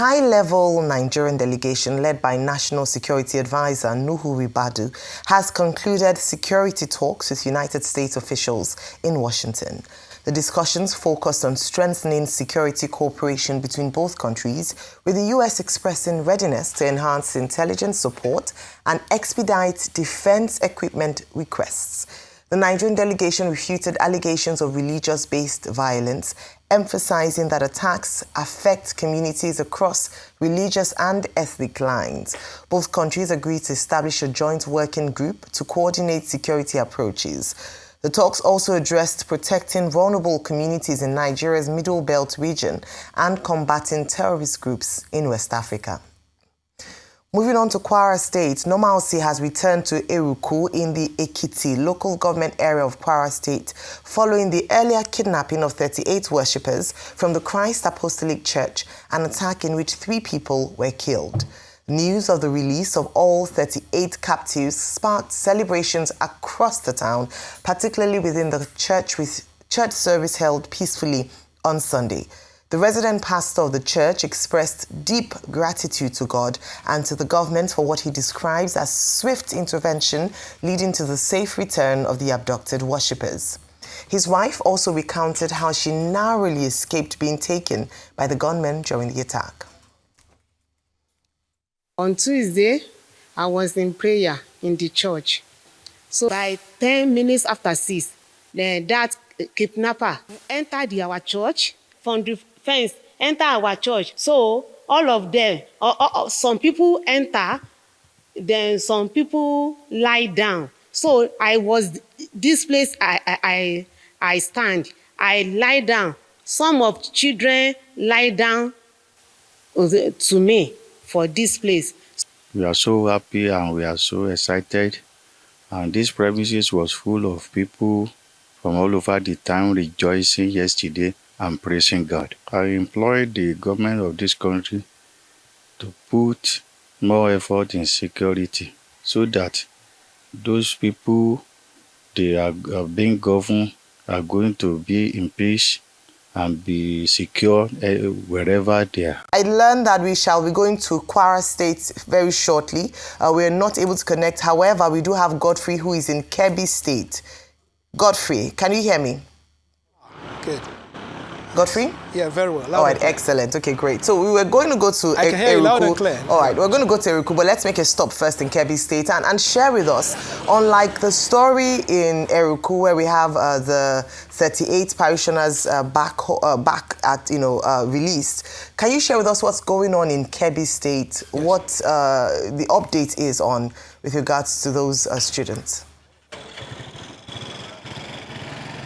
high-level Nigerian delegation led by National Security Advisor Nuhu Ribadu has concluded security talks with United States officials in Washington. The discussions focused on strengthening security cooperation between both countries, with the U.S. expressing readiness to enhance intelligence support and expedite defense equipment requests. The Nigerian delegation refuted allegations of religious-based violence, emphasizing that attacks affect communities across religious and ethnic lines. Both countries agreed to establish a joint working group to coordinate security approaches. The talks also addressed protecting vulnerable communities in Nigeria's Middle Belt region and combating terrorist groups in West Africa. Moving on to Kwara State, normalcy has returned to Eruku in the Ekiti local government area of Kwara State following the earlier kidnapping of 38 worshippers from the Christ Apostolic Church, an attack in which 3 people were killed. News of the release of all 38 captives sparked celebrations across the town, particularly within the church, with church service held peacefully on Sunday. The resident pastor of the church expressed deep gratitude to God and to the government for what he describes as swift intervention leading to the safe return of the abducted worshippers. His wife also recounted how she narrowly escaped being taken by the gunmen during the attack. On Tuesday, I was in prayer in the church. So by 10 minutes after 6, that kidnapper entered our church from the fence, enter our church. So all of them, some people enter, then some people lie down. So I was, this place I stand, I lie down. Some of children lie down to me for this place. We are so happy and we are so excited. And this premises was full of people from all over the town rejoicing yesterday and praising God. I implored the government of this country to put more effort in security so that those people they are being governed are going to be in peace and be secure wherever they are. I learned that we shall be going to Kwara State very shortly. We are not able to connect. However, we do have Godfrey, who is in Kebbi State. Godfrey, can you hear me? Good. Godfrey? Yeah, very well. All right, excellent. Okay, great. So we were going to go to I can hear you loud and clear. All right, we're going to go to Eruku, but let's make a stop first in Kebbi State and share with us, unlike the story in Eruku where we have the 38 parishioners back at, released. Can you share with us what's going on in Kebbi State, yes, what the update is on with regards to those students?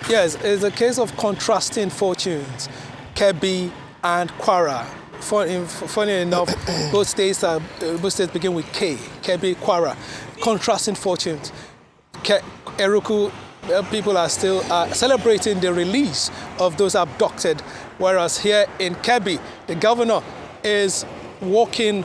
Yes, it's a case of contrasting fortunes, Kebbi and Kwara. Funny enough, both states begin with K, Kebbi, Kwara, contrasting fortunes. Eruku people are still celebrating the release of those abducted, whereas here in Kebbi, the governor is working,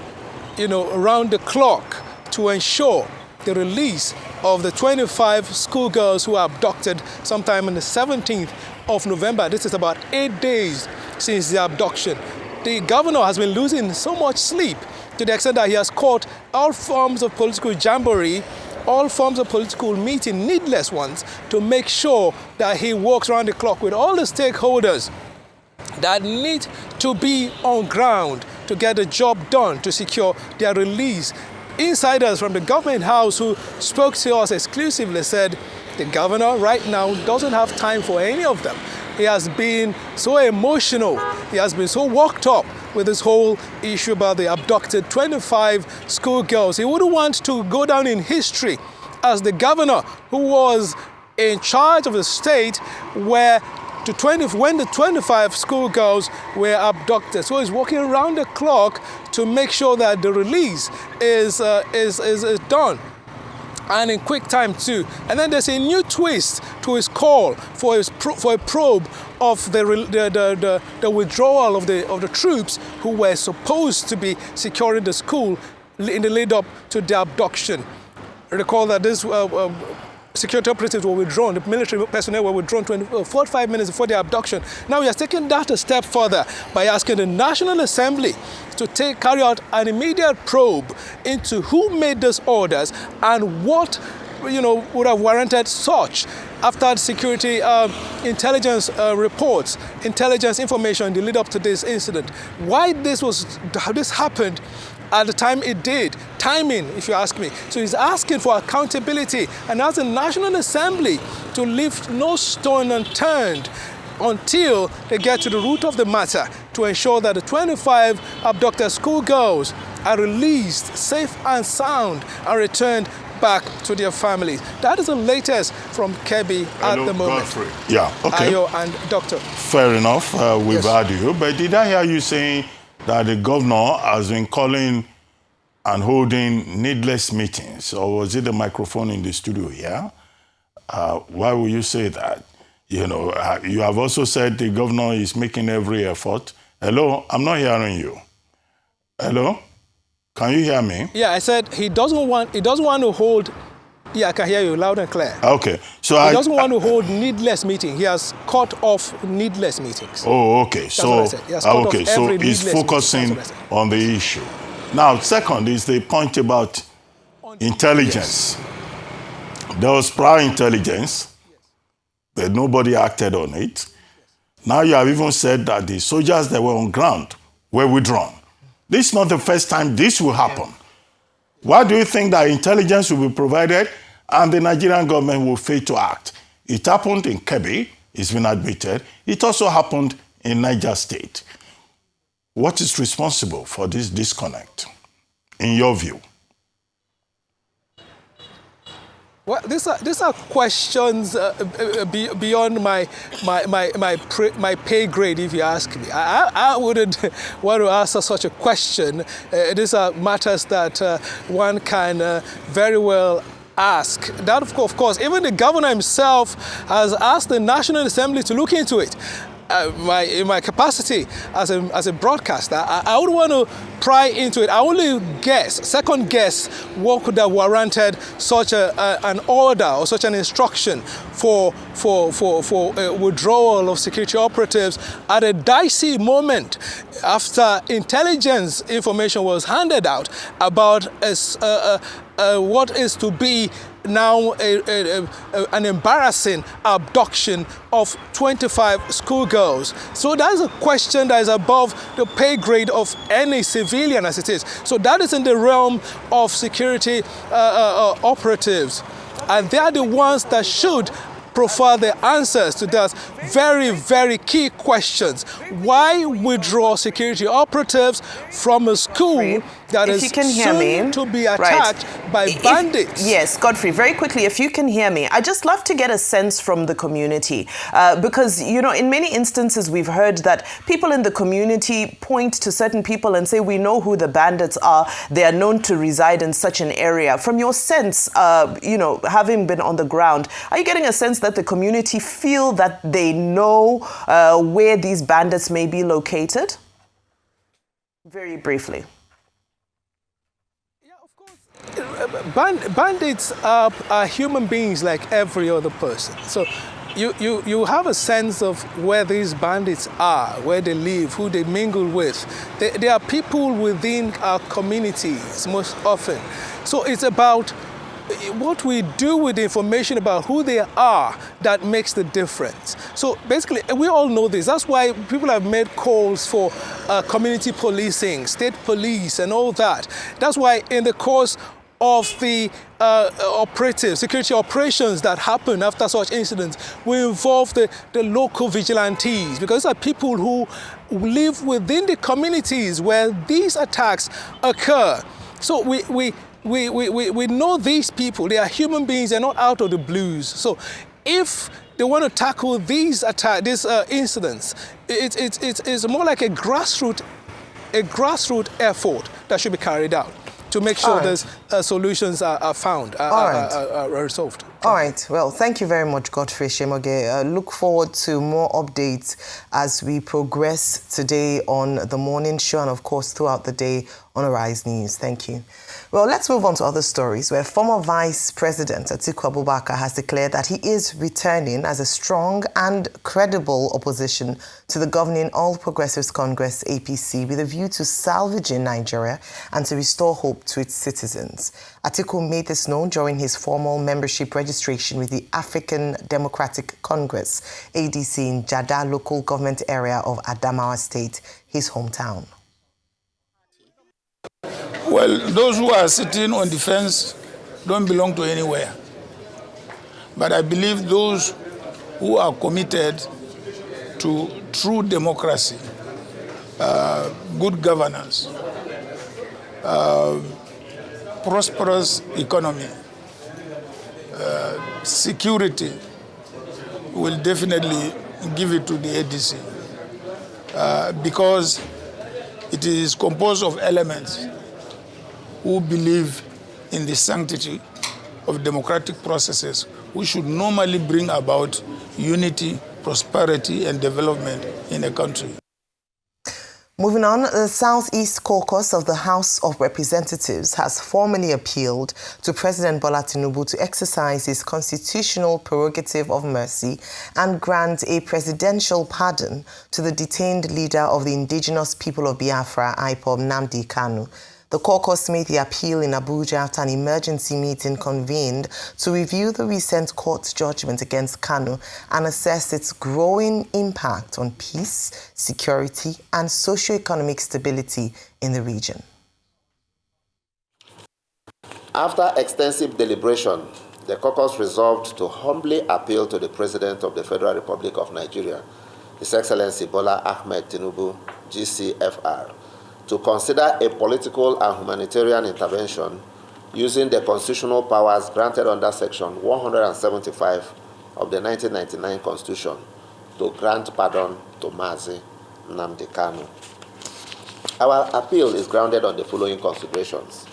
around the clock to ensure the release of the 25 schoolgirls who were abducted sometime on the 17th of November. This is about 8 days since the abduction. The governor has been losing so much sleep to the extent that he has called all forms of political jamboree, all forms of political meeting, needless ones, to make sure that he works around the clock with all the stakeholders that need to be on ground to get the job done to secure their release. Insiders from the government house who spoke to us exclusively said the governor right now doesn't have time for any of them. He has been so emotional, he has been so worked up with this whole issue about the abducted 25 schoolgirls. He wouldn't want to go down in history as the governor who was in charge of the state when the 25 schoolgirls were abducted. So he's working around the clock to make sure that the release is done, and in quick time too. And then there's a new twist to his call for a probe of the withdrawal of the troops who were supposed to be securing the school in the lead up to the abduction. Recall that this security operatives were withdrawn, the military personnel were withdrawn 45 minutes before the abduction. Now we are taking that a step further by asking the National Assembly to carry out an immediate probe into who made those orders and what would have warranted such after security intelligence reports, intelligence information in the lead up to this incident. Why this happened at the time it did, timing, if you ask me. So he's asking for accountability and asks the National Assembly to leave no stone unturned until they get to the root of the matter to ensure that the 25 abducted schoolgirls are released safe and sound and returned back to their families. That is the latest from Kebbi at the moment. Godfrey. Yeah, okay. Ayo and Doctor. Fair enough, we've heard you. But did I hear you saying that the governor has been calling and holding needless meetings? Or was it the microphone in the studio here? Why would you say that? You have also said the governor is making every effort. Hello, I'm not hearing you. Hello? Can you hear me? Yeah, I said he doesn't want to hold. Yeah, I can hear you loud and clear. Okay, so he doesn't want to hold needless meetings. He has cut off needless meetings. Oh, okay. That's what I said. He has cut off every he's focusing on the issue. Now, second is the point about intelligence. Yes. There was prior intelligence, but nobody acted on it. Now you have even said that the soldiers that were on ground were withdrawn. This is not the first time this will happen. Why do you think that intelligence will be provided and the Nigerian government will fail to act? It happened in Kebbi, it's been admitted. It also happened in Niger State. What is responsible for this disconnect, in your view? Well, these are questions beyond my pay grade, if you ask me. I wouldn't want to answer such a question. These are matters that one can very well ask. That, of course, even the governor himself has asked the National Assembly to look into it. In my capacity as a broadcaster, I would want to pry into it. I only second guess what could have warranted such an order or such an instruction for withdrawal of security operatives at a dicey moment after intelligence information was handed out about what is to be now an embarrassing abduction of 25 schoolgirls. So that is a question that is above the pay grade of any civilian as it is. So that is in the realm of security operatives. And they are the ones that should provide the answers to those very, very key questions. Why withdraw security operatives from a school that is soon to be attacked by bandits? Yes, Godfrey, very quickly, if you can hear me, I'd just love to get a sense from the community because, in many instances we've heard that people in the community point to certain people and say, we know who the bandits are, they are known to reside in such an area. From your sense, having been on the ground, are you getting a sense that the community feel that they know where these bandits may be located? Very briefly. Bandits are human beings like every other person. So you have a sense of where these bandits are, where they live, who they mingle with. They are people within our communities most often. So it's about what we do with the information about who they are that makes the difference. So basically, we all know this. That's why people have made calls for community policing, state police, and all that. That's why in the course of the security operations that happen after such incidents, we involve the local vigilantes, because these are people who live within the communities where these attacks occur. So we know these people. They are human beings. They're not out of the blues. So if they want to tackle these incidents, it's more like a grassroots effort that should be carried out to make sure those solutions are found, are resolved. All right. Well, thank you very much, Godfrey Shemoge. Look forward to more updates as we progress today on the morning show and, of course, throughout the day on Arise News. Thank you. Well, let's move on to other stories where former Vice President Atiku Abubakar has declared that he is returning as a strong and credible opposition to the governing All Progressives Congress APC with a view to salvaging Nigeria and to restore hope to its citizens. Atiku made this known during his formal membership registration with the African Democratic Congress, ADC, in Jada local government area of Adamawa State, his hometown. Well, those who are sitting on the fence don't belong to anywhere. But I believe those who are committed to true democracy, good governance, prosperous economy, security, will definitely give it to the ADC because it is composed of elements who believe in the sanctity of democratic processes, who should normally bring about unity, prosperity, and development in a country. Moving on, the Southeast Caucus of the House of Representatives has formally appealed to President Bola Tinubu to exercise his constitutional prerogative of mercy and grant a presidential pardon to the detained leader of the indigenous people of Biafra, IPOB, Nnamdi Kanu. The caucus made the appeal in Abuja after an emergency meeting convened to review the recent court judgment against Kanu and assess its growing impact on peace, security, and socio-economic stability in the region. After extensive deliberation, the caucus resolved to humbly appeal to the President of the Federal Republic of Nigeria, His Excellency Bola Ahmed Tinubu, GCFR, to consider a political and humanitarian intervention using the constitutional powers granted under Section 175 of the 1999 Constitution to grant pardon to Mazi Nnamdi Kanu. Our appeal is grounded on the following considerations.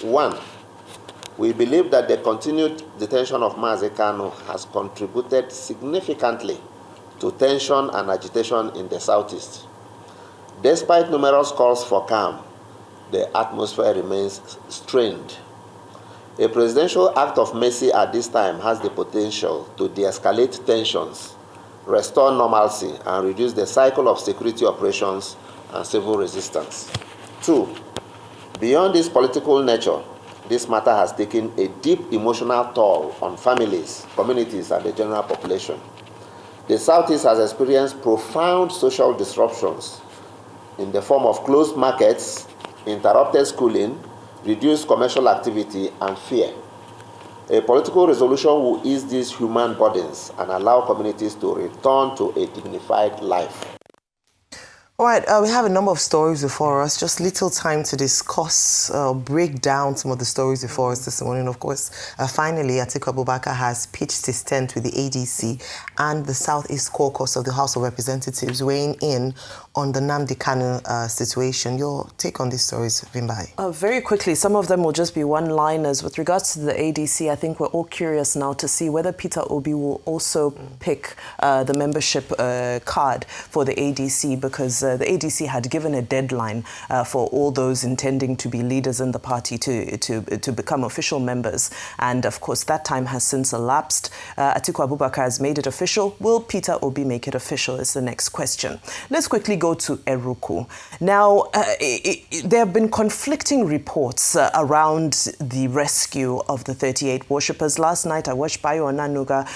1. We believe that the continued detention of Mazi Kanu has contributed significantly to tension and agitation in the Southeast. Despite numerous calls for calm, the atmosphere remains strained. A presidential act of mercy at this time has the potential to de-escalate tensions, restore normalcy, and reduce the cycle of security operations and civil resistance. 2. Beyond its political nature, this matter has taken a deep emotional toll on families, communities, and the general population. The Southeast has experienced profound social disruptions in the form of closed markets, interrupted schooling, reduced commercial activity, and fear. A political resolution will ease these human burdens and allow communities to return to a dignified life. All right, we have a number of stories before us, just little time to discuss, break down some of the stories before us this morning. Of course, finally, Atiku Abubakar has pitched his tent with the ADC and the Southeast Caucus of the House of Representatives weighing in on the Nnamdi Kanu situation. Your take on these stories, Vimbai? Very quickly, some of them will just be one-liners. With regards to the ADC, I think we're all curious now to see whether Peter Obi will also pick the membership card for the ADC, because the ADC had given a deadline for all those intending to be leaders in the party to become official members. And of course, that time has since elapsed. Atiku Abubakar has made it official. Will Peter Obi make it official is the next question. Let's quickly go to Eruku. Now, there have been conflicting reports around the rescue of the 38 worshippers. Last night, I watched Bayo Onanuga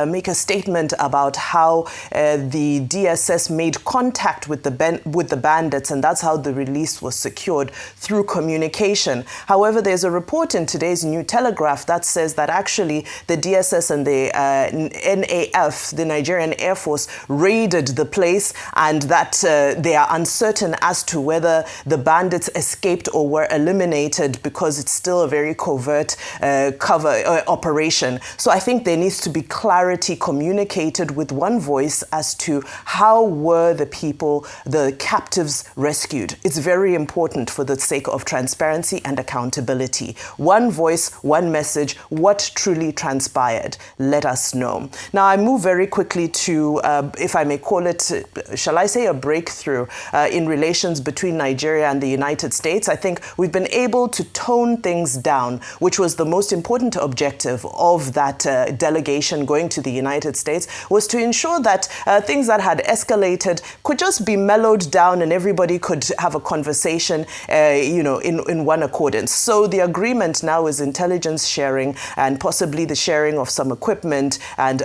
make a statement about how the DSS made contact with the bandits, and that's how the release was secured, through communication. However, there's a report in today's New Telegraph that says that actually the DSS and the NAF, the Nigerian Air Force, raided the place, and that they are uncertain as to whether the bandits escaped or were eliminated, because it's still a very covert operation. So I think there needs to be clarity communicated with one voice as to how were the people, the the captives rescued. It's very important for the sake of transparency and accountability. One voice, one message, what truly transpired. Let us know. Now, I move very quickly to, if I may call it, shall I say, a breakthrough in relations between Nigeria and the United States. I think we've been able to tone things down, which was the most important objective of that delegation going to the United States, was to ensure that things that had escalated could just be mellowed down and everybody could have a conversation, in one accordance. So the agreement now is intelligence sharing and possibly the sharing of some equipment and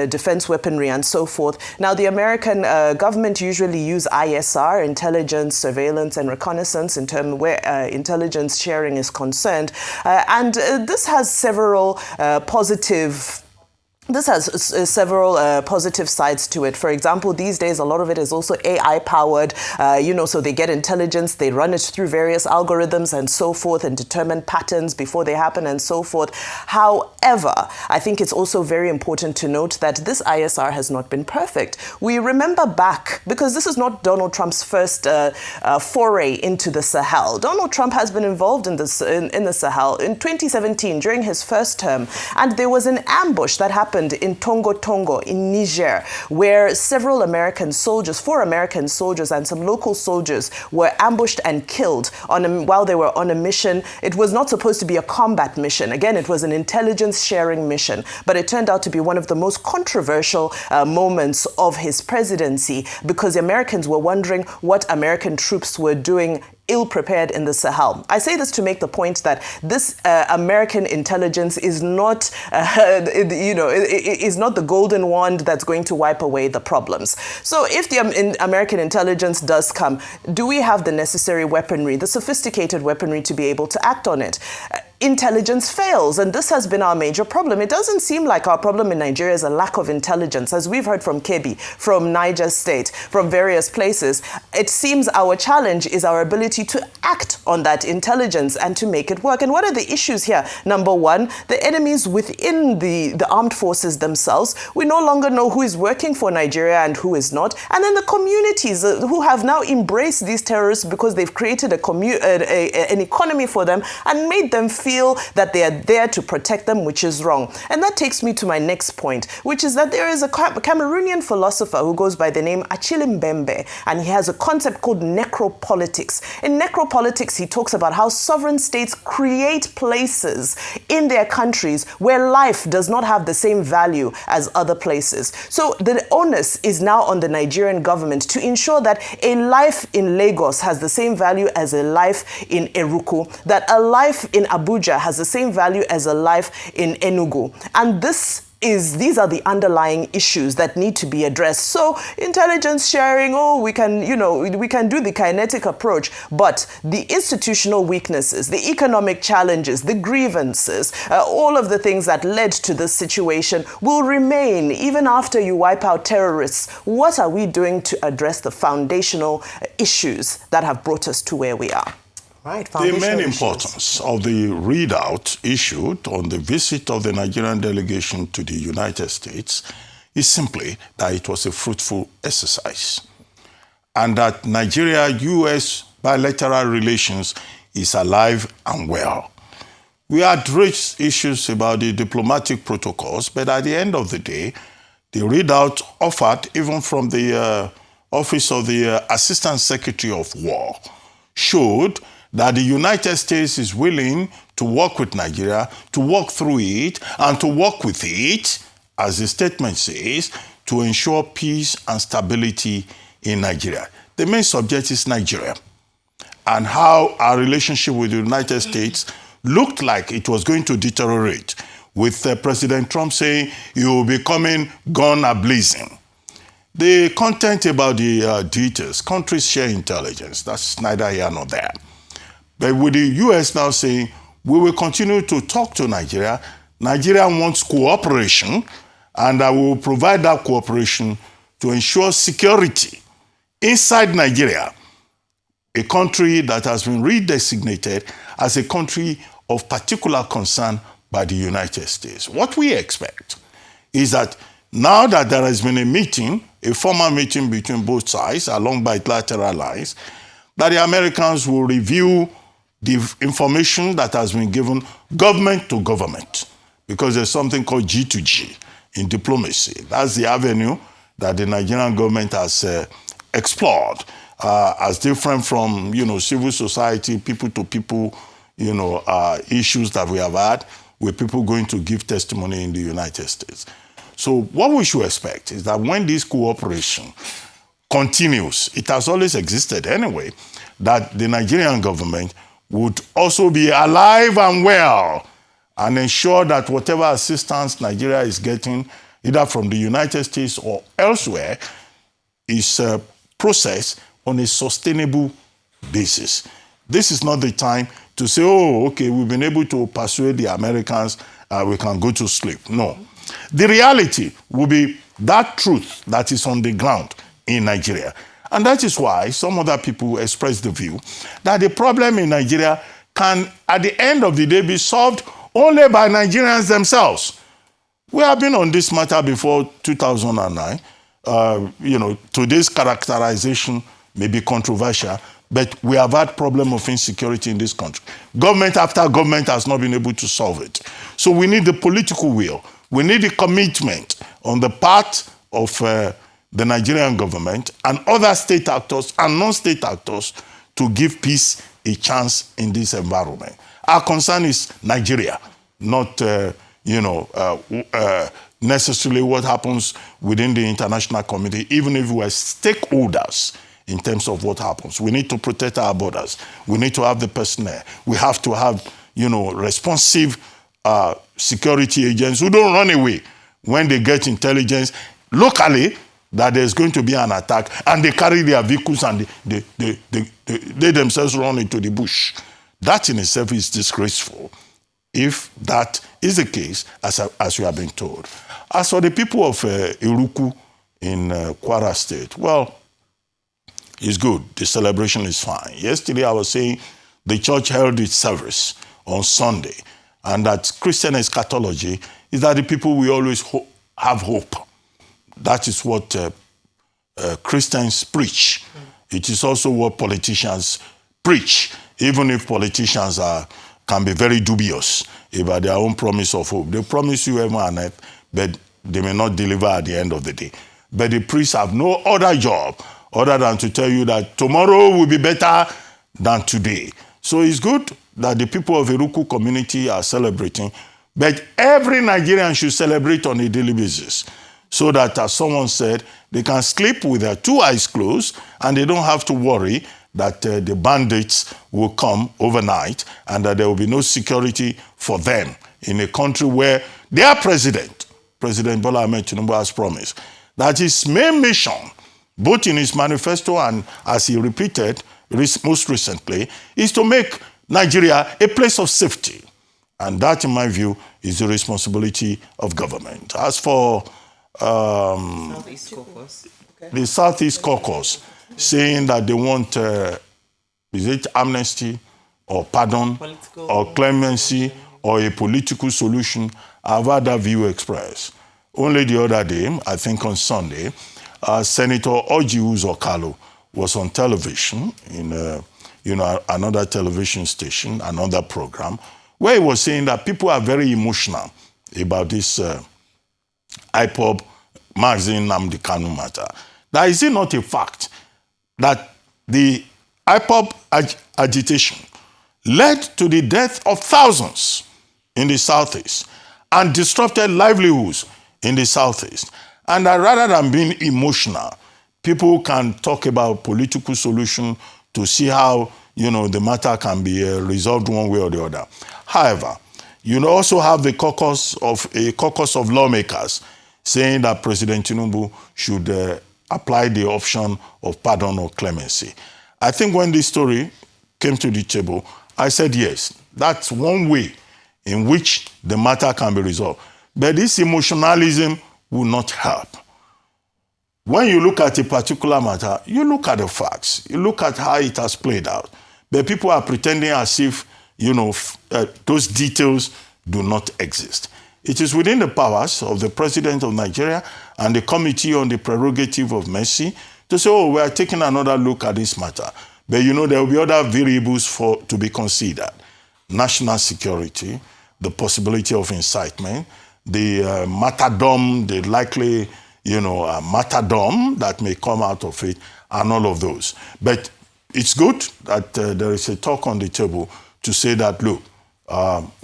defense weaponry and so forth. Now, the American government usually use ISR, intelligence, surveillance, and reconnaissance in terms where intelligence sharing is concerned. And this has several positive sides to it. For example, these days, a lot of it is also AI powered, so they get intelligence, they run it through various algorithms and so forth and determine patterns before they happen and so forth. However, I think it's also very important to note that this ISR has not been perfect. We remember back, because this is not Donald Trump's first foray into the Sahel. Donald Trump has been involved in this in the Sahel in 2017 during his first term, and there was an ambush that happened in Tongo in Niger, where several American soldiers, 4 American soldiers and some local soldiers were ambushed and killed while they were on a mission. It was not supposed to be a combat mission. Again, it was an intelligence sharing mission, but it turned out to be one of the most controversial moments of his presidency, because the Americans were wondering what American troops were doing ill-prepared in the Sahel. I say this to make the point that this American intelligence is not, is not the golden wand that's going to wipe away the problems. So if the American intelligence does come, do we have the necessary weaponry, the sophisticated weaponry to be able to act on it? Intelligence fails, and this has been our major problem. It doesn't seem like our problem in Nigeria is a lack of intelligence, as we've heard from Kebbi, from Niger State, from various places. It seems our challenge is our ability to act on that intelligence and to make it work. And what are the issues here? Number one, the enemies within the armed forces themselves. We no longer know who is working for Nigeria and who is not. And then the communities who have now embraced these terrorists because they've created an economy for them and made them feel that they are there to protect them, which is wrong. And that takes me to my next point, which is that there is a Cameroonian philosopher who goes by the name Achille Mbembe, and he has a concept called necropolitics. In necropolitics, he talks about how sovereign states create places in their countries where life does not have the same value as other places. So the onus is now on the Nigerian government to ensure that a life in Lagos has the same value as a life in Eruku, that a life in Abuja has the same value as a life in Enugu. And these are the underlying issues that need to be addressed. So intelligence sharing, we can do the kinetic approach, but the institutional weaknesses, the economic challenges, the grievances, all of the things that led to this situation will remain even after you wipe out terrorists. What are we doing to address the foundational issues that have brought us to where we are? Right, the main importance of the readout issued on the visit of the Nigerian delegation to the United States is simply that it was a fruitful exercise, and that Nigeria-US bilateral relations is alive and well. We addressed issues about the diplomatic protocols, but at the end of the day, the readout offered, even from the Office of the Assistant Secretary of War, showed that the United States is willing to work with Nigeria, to work through it, and to work with it, as the statement says, to ensure peace and stability in Nigeria. The main subject is Nigeria, and how our relationship with the United States looked like it was going to deteriorate, with President Trump saying he will be coming gun a-blazing. The content about the details, countries share intelligence, that's neither here nor there. But with the US now saying, we will continue to talk to Nigeria. Nigeria wants cooperation, and I will provide that cooperation to ensure security inside Nigeria, a country that has been redesignated as a country of particular concern by the United States. What we expect is that now that there has been a meeting, a formal meeting between both sides along bilateral lines, that the Americans will review the information that has been given government to government, because there's something called G2G in diplomacy. That's the avenue that the Nigerian government has explored as different from, civil society, people to people, issues that we have had with people going to give testimony in the United States. So what we should expect is that when this cooperation continues, it has always existed anyway, that the Nigerian government would also be alive and well and ensure that whatever assistance Nigeria is getting, either from the United States or elsewhere, is processed on a sustainable basis. This is not the time to say, oh, okay, we've been able to persuade the Americans, we can go to sleep. No. The reality will be that truth that is on the ground in Nigeria. And that is why some other people express the view that the problem in Nigeria can, at the end of the day, be solved only by Nigerians themselves. We have been on this matter before 2009. Today's characterization may be controversial, but we have had problem of insecurity in this country. Government after government has not been able to solve it. So we need the political will. We need the commitment on the part of the Nigerian government and other state actors and non-state actors to give peace a chance in this environment. Our concern is Nigeria, not necessarily what happens within the international community, even if we're stakeholders in terms of what happens. We need to protect our borders. We need to have the personnel. We have to have, responsive security agents who don't run away when they get intelligence locally that there's going to be an attack, and they carry their vehicles and they themselves run into the bush. That in itself is disgraceful, if that is the case, as we have been told. As for the people of Iruku in Kwara State, well, it's good. The celebration is fine. Yesterday I was saying the church held its service on Sunday, and that Christian eschatology is that the people will always have hope. That is what Christians preach. It is also what politicians preach, even if politicians can be very dubious about their own promise of hope. They promise you heaven and earth, but they may not deliver at the end of the day. But the priests have no other job other than to tell you that tomorrow will be better than today. So it's good that the people of the Iruku community are celebrating, but every Nigerian should celebrate on a daily basis, so that, as someone said, they can sleep with their two eyes closed and they don't have to worry that the bandits will come overnight and that there will be no security for them in a country where their president, President Bola Ahmed Tinubu, has promised that his main mission, both in his manifesto and as he repeated most recently, is to make Nigeria a place of safety. And that, in my view, is the responsibility of government. As for Southeast Caucus. Okay. The Southeast Caucus, saying that they want, is it amnesty or pardon or clemency or a political solution, I've had that view expressed. Only the other day, I think on Sunday, Senator Orji Uzor-Kalu was on television in another television station, another program, where he was saying that people are very emotional about this IPOB magazine Nnamdi Kanu matter. Now, is it not a fact that the IPOB agitation led to the death of thousands in the Southeast and disrupted livelihoods in the Southeast? And that rather than being emotional, people can talk about political solution to see how, the matter can be resolved one way or the other. However, you also have a caucus of lawmakers saying that President Tinubu should apply the option of pardon or clemency. I think when this story came to the table, I said, yes, that's one way in which the matter can be resolved. But this emotionalism will not help. When you look at a particular matter, you look at the facts, you look at how it has played out. But people are pretending as if, those details do not exist. It is within the powers of the President of Nigeria and the Committee on the Prerogative of Mercy to say, oh, we are taking another look at this matter. But you know, there will be other variables to be considered. National security, the possibility of incitement, the martyrdom, the likely, martyrdom that may come out of it, and all of those. But it's good that there is a talk on the table to say that, look,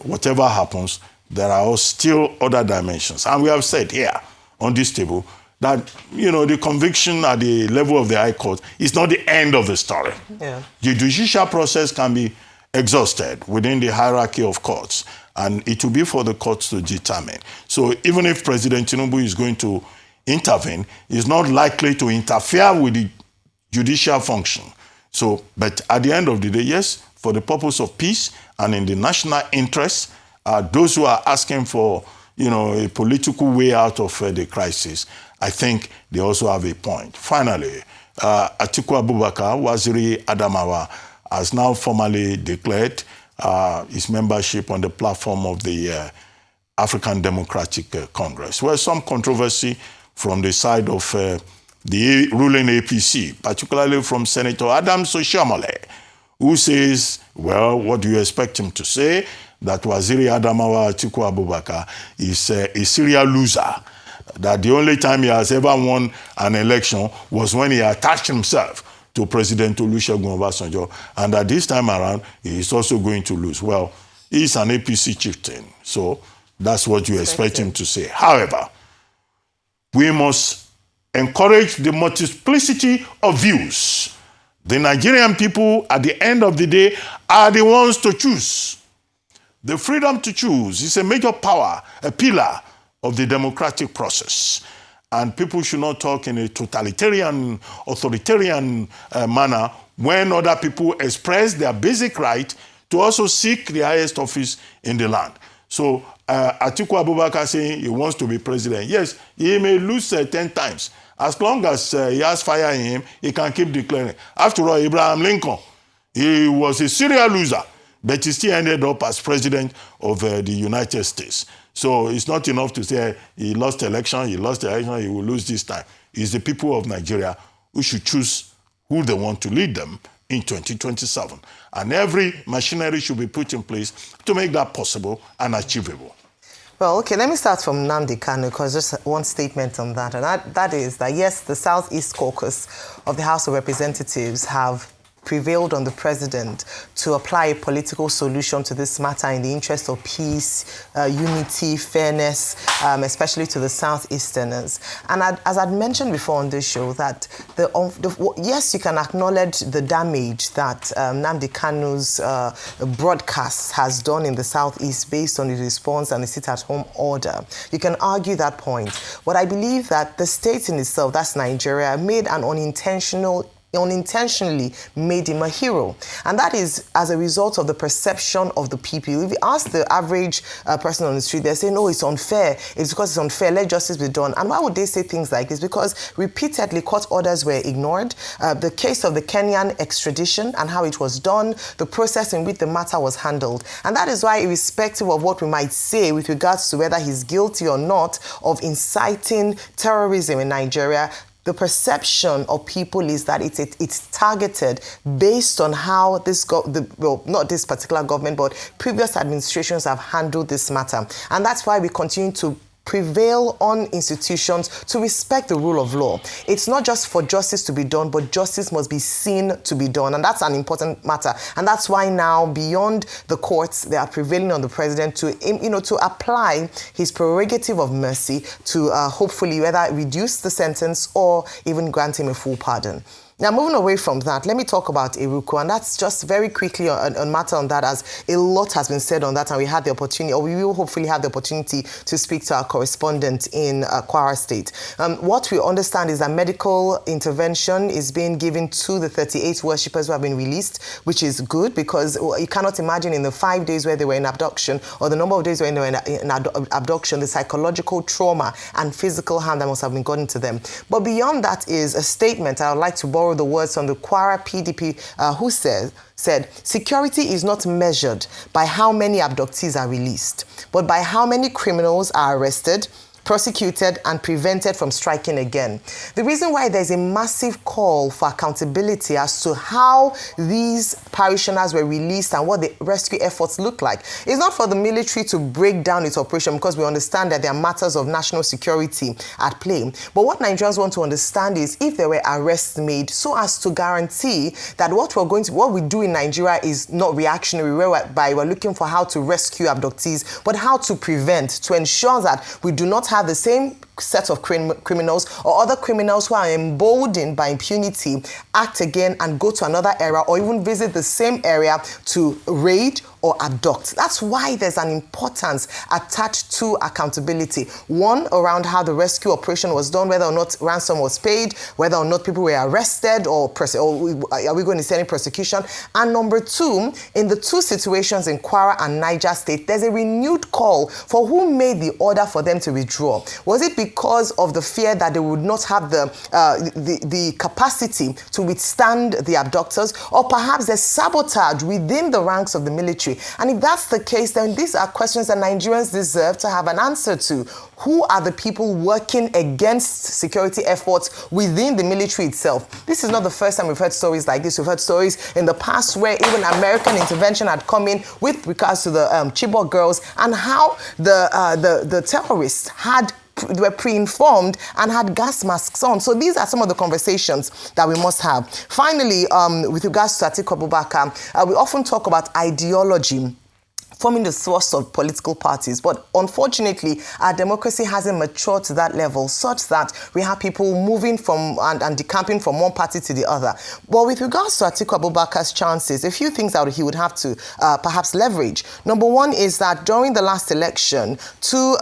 whatever happens, there are still other dimensions. And we have said here on this table that, the conviction at the level of the High Court is not the end of the story. Yeah. The judicial process can be exhausted within the hierarchy of courts, and it will be for the courts to determine. So even if President Tinubu is going to intervene, he's not likely to interfere with the judicial function. So, but at the end of the day, yes, for the purpose of peace and in the national interest, those who are asking for, a political way out of the crisis, I think they also have a point. Finally, Atiku Abubakar, Waziri Adamawa, has now formally declared his membership on the platform of the African Democratic Congress. Well, some controversy from the side of the ruling APC, particularly from Senator Adams Oshiomhole, who says, well, what do you expect him to say? That Waziri Adamawa Atiku Abubakar is a serial loser. That the only time he has ever won an election was when he attached himself to President Olusegun Obasanjo, and that this time around, he is also going to lose. Well, he's an APC chieftain, so that's what you expect him to say. However, we must encourage the multiplicity of views. The Nigerian people, at the end of the day, are the ones to choose. The freedom to choose is a major power, a pillar of the democratic process. And people should not talk in a totalitarian, authoritarian manner when other people express their basic right to also seek the highest office in the land. So Atiku Abubakar saying he wants to be president. Yes, he may lose 10 times. As long as he has fire in him, he can keep declaring. After all, Abraham Lincoln, he was a serial loser, but he still ended up as president of the United States. So it's not enough to say he lost the election, he will lose this time. It's the people of Nigeria who should choose who they want to lead them in 2027. And every machinery should be put in place to make that possible and achievable. Well, okay, let me start from Nnamdi Kanu, because just one statement on that. And that is that, yes, the Southeast Caucus of the House of Representatives have prevailed on the president to apply a political solution to this matter in the interest of peace, unity, fairness, especially to the Southeasterners. And as I'd mentioned before on this show, that yes, you can acknowledge the damage that Nnamdi Kanu's broadcast has done in the Southeast based on the response and the sit-at-home order. You can argue that point. But I believe that the state in itself, that's Nigeria, made an unintentionally made him a hero. And that is as a result of the perception of the people. If you ask the average person on the street, they say, no, it's unfair. It's because it's unfair. Let justice be done. And why would they say things like this? Because repeatedly court orders were ignored. The case of the Kenyan extradition and how it was done, the process in which the matter was handled. And that is why, irrespective of what we might say with regards to whether he's guilty or not of inciting terrorism in Nigeria, the perception of people is that it's targeted based on how not this particular government, but previous administrations have handled this matter. And that's why we continue to prevail on institutions to respect the rule of law. It's not just for justice to be done, but justice must be seen to be done. And that's an important matter. And that's why now, beyond the courts, they are prevailing on the president to apply his prerogative of mercy to hopefully whether reduce the sentence or even grant him a full pardon. Now, moving away from that, let me talk about Eruku, and that's just very quickly a matter on that, as a lot has been said on that, and we had the opportunity, or we will hopefully have the opportunity to speak to our correspondent in Kwara State. What we understand is that medical intervention is being given to the 38 worshippers who have been released, which is good, because you cannot imagine in the 5 days where they were in abduction, or the number of days where they were in abduction, the psychological trauma and physical harm that must have been gotten to them. But beyond that is a statement I would like to borrow the words from the Kwara PDP who said, security is not measured by how many abductees are released, but by how many criminals are arrested, prosecuted, and prevented from striking again. The reason why there's a massive call for accountability as to how these parishioners were released and what the rescue efforts look like is not for the military to break down its operation, because we understand that there are matters of national security at play. But what Nigerians want to understand is if there were arrests made so as to guarantee that what we do in Nigeria is not reactionary, whereby we're looking for how to rescue abductees, but how to prevent, to ensure that we do not have the same set of criminals or other criminals who are emboldened by impunity act again and go to another area or even visit the same area to raid or abduct. That's why there's an importance attached to accountability. One, around how the rescue operation was done, whether or not ransom was paid, whether or not people were arrested, or are we going to see any prosecution? And number two, in the two situations in Kwara and Niger State, there's a renewed call for who made the order for them to withdraw. Was it because of the fear that they would not have the capacity to withstand the abductors, or perhaps there's sabotage within the ranks of the military? And if that's the case, then these are questions that Nigerians deserve to have an answer to. Who are the people working against security efforts within the military itself? This is not the first time we've heard stories like this. We've heard stories in the past where even American intervention had come in with regards to the Chibok girls, and how the terrorists were pre-informed and had gas masks on. So these are some of the conversations that we must have. Finally, with regards to Atiku Abubakar, we often talk about ideology forming the source of political parties. But unfortunately, our democracy hasn't matured to that level, such that we have people moving from and decamping from one party to the other. But with regards to Atiku Abubakar's chances, a few things that he would have to perhaps leverage. Number one is that during the last election, to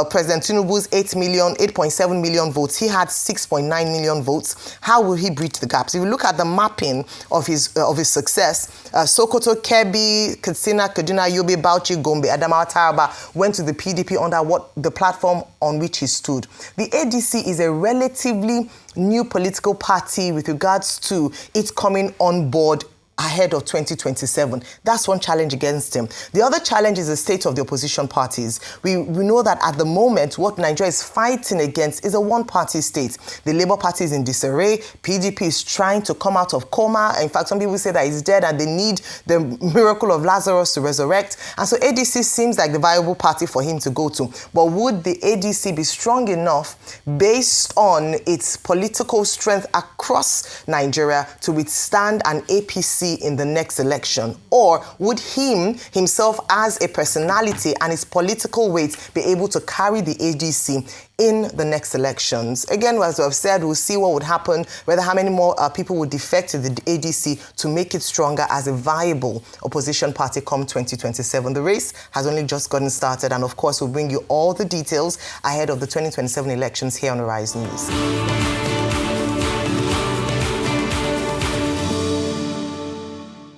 President Tinubu's 8.7 million votes, he had 6.9 million votes. How will he bridge the gaps? If you look at the mapping of his success, Sokoto, Kebbi, Katsina, Kaduna, Yobe, Bauchi, Gombe, Adamawa, Taraba went to the PDP under the platform on which he stood. The ADC is a relatively new political party with regards to its coming on board ahead of 2027. That's one challenge against him. The other challenge is the state of the opposition parties. We know that at the moment, what Nigeria is fighting against is a one-party state. The Labour Party is in disarray. PDP is trying to come out of coma. In fact, some people say that he's dead and they need the miracle of Lazarus to resurrect. And so ADC seems like the viable party for him to go to. But would the ADC be strong enough based on its political strength across Nigeria to withstand an APC in the next election? Or would himself as a personality and his political weight be able to carry the ADC in the next elections? Again, as I've said, we'll see what would happen, whether how many more people would defect to the ADC to make it stronger as a viable opposition party come 2027. The race has only just gotten started, and of course we'll bring you all the details ahead of the 2027 elections here on Arise News.